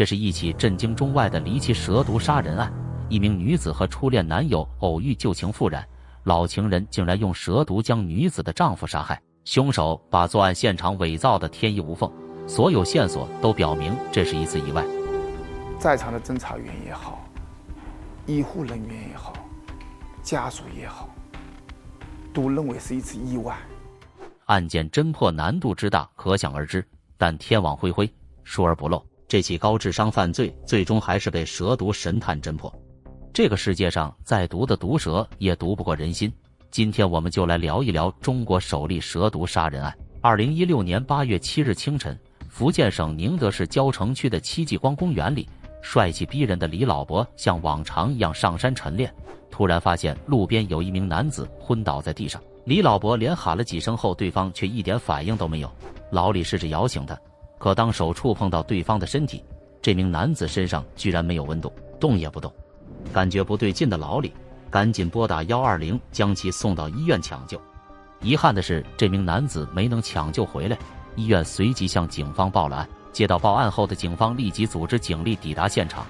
这是一起震惊中外的离奇蛇毒杀人案。一名女子和初恋男友偶遇旧情复燃，老情人竟然用蛇毒将女子的丈夫杀害，凶手把作案现场伪造得天衣无缝，所有线索都表明这是一次意外。在场的侦查员也好，医护人员也好，家属也好，都认为是一次意外。案件侦破难度之大可想而知，但天网恢恢，疏而不漏，这起高智商犯罪最终还是被蛇毒神探侦破。这个世界上再毒的毒蛇也毒不过人心。今天我们就来聊一聊中国首例蛇毒杀人案。2016年8月7日清晨，福建省宁德市蕉城区的戚继光公园里，帅气逼人的李老伯像往常一样上山晨练，突然发现路边有一名男子昏倒在地上。李老伯连喊了几声后，对方却一点反应都没有。老李试着摇醒他，可当手触碰到对方的身体，这名男子身上居然没有温度，动也不动。感觉不对劲的老李赶紧拨打120，将其送到医院抢救。遗憾的是，这名男子没能抢救回来，医院随即向警方报了案。接到报案后的警方立即组织警力抵达现场。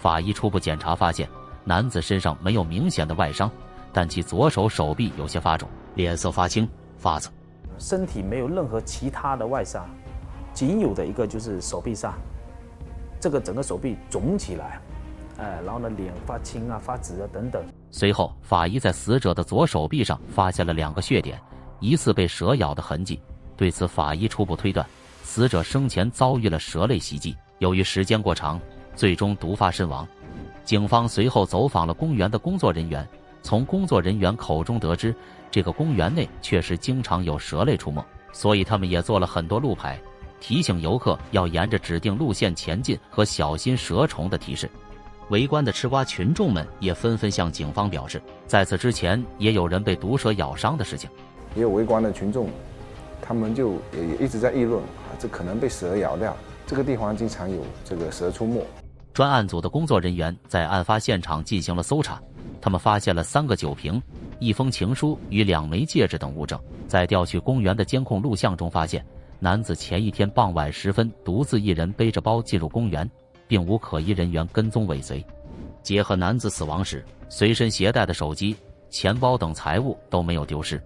法医初步检查发现，男子身上没有明显的外伤，但其左手手臂有些发肿，脸色发青发紫，身体没有任何其他的外伤，仅有的一个就是手臂上，这个整个手臂肿起来，然后呢脸发青啊、发紫啊等等。随后，法医在死者的左手臂上发现了2个血点，疑似被蛇咬的痕迹。对此，法医初步推断，死者生前遭遇了蛇类袭击，由于时间过长，最终毒发身亡。警方随后走访了公园的工作人员，从工作人员口中得知，这个公园内确实经常有蛇类出没，所以他们也做了很多路牌，提醒游客要沿着指定路线前进和小心蛇虫的提示。围观的吃瓜群众们也纷纷向警方表示，在此之前也有人被毒蛇咬伤的事情。也有围观的群众，他们就也一直在议论这可能被蛇咬掉，这个地方经常有这个蛇出没。专案组的工作人员在案发现场进行了搜查，他们发现了3个酒瓶、1封情书与2枚戒指等物证。在调取公园的监控录像中发现，男子前一天傍晚时分独自一人背着包进入公园，并无可疑人员跟踪尾随。结合男子死亡时随身携带的手机、钱包等财物都没有丢失，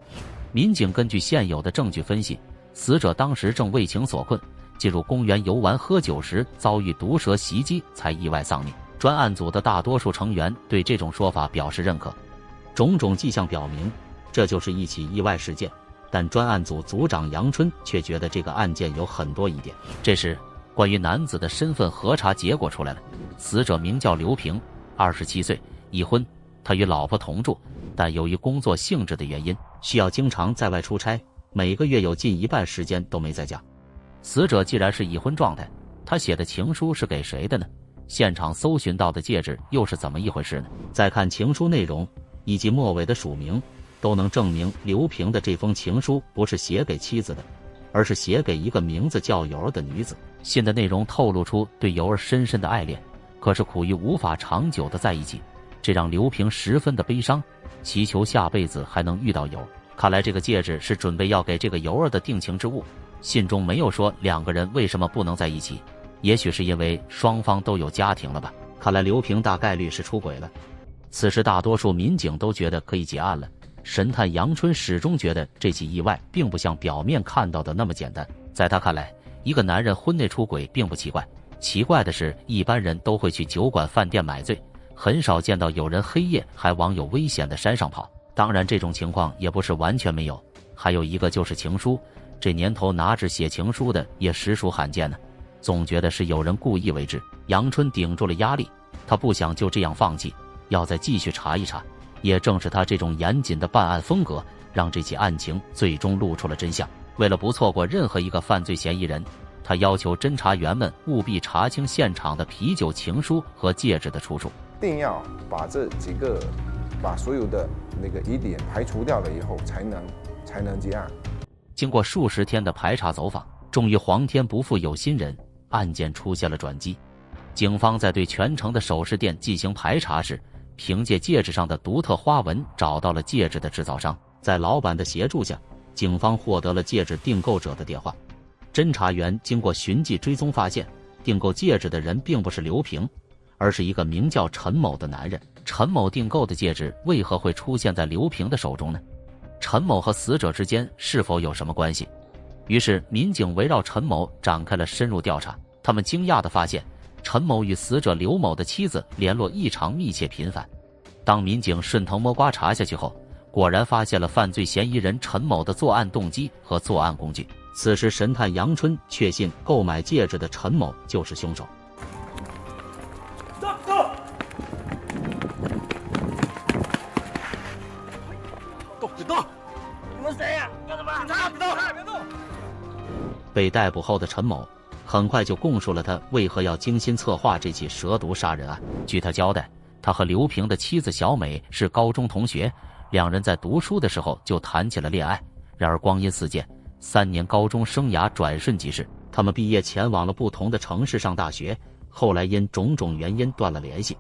民警根据现有的证据分析，死者当时正为情所困，进入公园游玩喝酒时遭遇毒蛇袭击，才意外丧命。专案组的大多数成员对这种说法表示认可。种种迹象表明，这就是一起意外事件，但专案组组长杨春却觉得这个案件有很多疑点。这时，关于男子的身份核查结果出来了，死者名叫刘平，27岁，已婚，他与老婆同住，但由于工作性质的原因，需要经常在外出差，每个月有近一半时间都没在家。死者既然是已婚状态，他写的情书是给谁的呢？现场搜寻到的戒指又是怎么一回事呢？再看情书内容以及末尾的署名，都能证明刘平的这封情书不是写给妻子的，而是写给一个名字叫尤儿的女子。信的内容透露出对尤儿深深的爱恋，可是苦于无法长久的在一起，这让刘平十分的悲伤，祈求下辈子还能遇到尤儿。看来这个戒指是准备要给这个尤儿的定情之物。信中没有说2个人为什么不能在一起，也许是因为双方都有家庭了吧。看来刘平大概率是出轨了。此时大多数民警都觉得可以结案了，神探杨春始终觉得这起意外并不像表面看到的那么简单。在他看来，一个男人婚内出轨并不奇怪，奇怪的是一般人都会去酒馆饭店买醉，很少见到有人黑夜还往有危险的山上跑。当然这种情况也不是完全没有，还有一个就是情书，这年头拿纸写情书的也实属罕见呢，总觉得是有人故意为之。杨春顶住了压力，他不想就这样放弃，要再继续查一查。也正是他这种严谨的办案风格，让这起案情最终露出了真相。为了不错过任何一个犯罪嫌疑人，他要求侦查员们务必查清现场的啤酒、情书和戒指的出处，一定要把这几个把所有的那个疑点排除掉了以后，才能结案。经过数十天的排查走访，终于皇天不负有心人，案件出现了转机。警方在对全城的首饰店进行排查时，凭借戒指上的独特花纹找到了戒指的制造商。在老板的协助下，警方获得了戒指订购者的电话。侦查员经过寻迹追踪发现，订购戒指的人并不是刘平，而是一个名叫陈某的男人。陈某订购的戒指为何会出现在刘平的手中呢？陈某和死者之间是否有什么关系？于是民警围绕陈某展开了深入调查。他们惊讶地发现，陈某与死者刘某的妻子联络异常密切频繁。当民警顺藤摸瓜查下去后，果然发现了犯罪嫌疑人陈某的作案动机和作案工具。此时神探杨春确信购买戒指的陈某就是凶手。走走，别动！你们谁呀？干什么？警察，别动！别动！被逮捕后的陈某很快就供述了他为何要精心策划这起蛇毒杀人案。据他交代，他和刘平的妻子小美是高中同学，两人在读书的时候就谈起了恋爱。然而光阴似箭，3年高中生涯转瞬即逝，他们毕业前往了不同的城市上大学，后来因种种原因断了联系。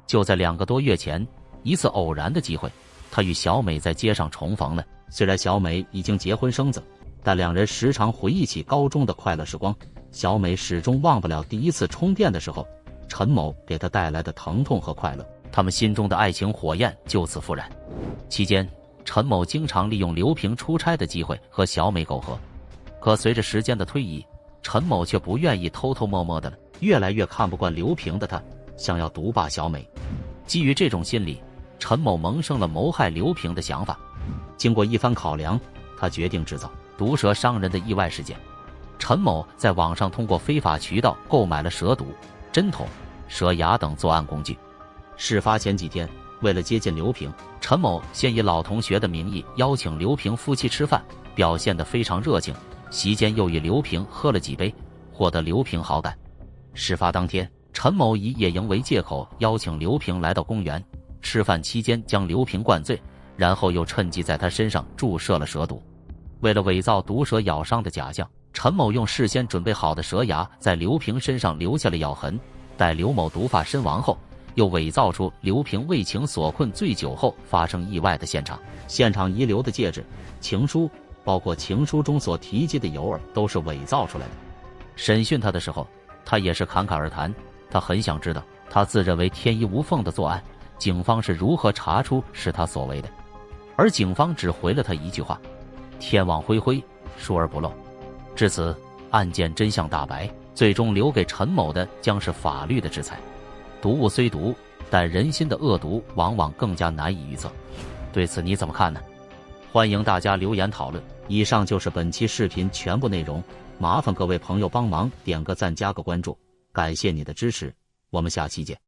就在2个多月前，一次偶然的机会，他与小美在街上重逢了。虽然小美已经结婚生子，但两人时常回忆起高中的快乐时光。小美始终忘不了第一次充电的时候，陈某给她带来的疼痛和快乐，他们心中的爱情火焰就此复燃。期间，陈某经常利用刘平出差的机会和小美苟合，可随着时间的推移，陈某却不愿意偷偷摸摸的了。越来越看不惯刘平的他，想要独霸小美。基于这种心理，陈某萌生了谋害刘平的想法。经过一番考量，他决定制造毒蛇伤人的意外事件。陈某在网上通过非法渠道购买了蛇毒、针筒、蛇牙等作案工具。事发前几天，为了接近刘平，陈某先以老同学的名义邀请刘平夫妻吃饭，表现得非常热情。席间又与刘平喝了几杯，获得刘平好感。事发当天，陈某以野营为借口邀请刘平来到公园，吃饭期间将刘平灌醉，然后又趁机在他身上注射了蛇毒。为了伪造毒蛇咬伤的假象，陈某用事先准备好的蛇牙在刘平身上留下了咬痕。待刘某毒发身亡后，又伪造出刘平为情所困醉酒后发生意外的现场。现场遗留的戒指、情书，包括情书中所提及的尤儿，都是伪造出来的。审讯他的时候，他也是侃侃而谈。他很想知道，他自认为天衣无缝的作案，警方是如何查出是他所为的。而警方只回了他一句话：天网恢恢，疏而不漏。至此，案件真相大白，最终留给陈某的将是法律的制裁。毒物虽毒，但人心的恶毒往往更加难以预测。对此你怎么看呢？欢迎大家留言讨论。以上就是本期视频全部内容，麻烦各位朋友帮忙点个赞加个关注，感谢你的支持，我们下期见。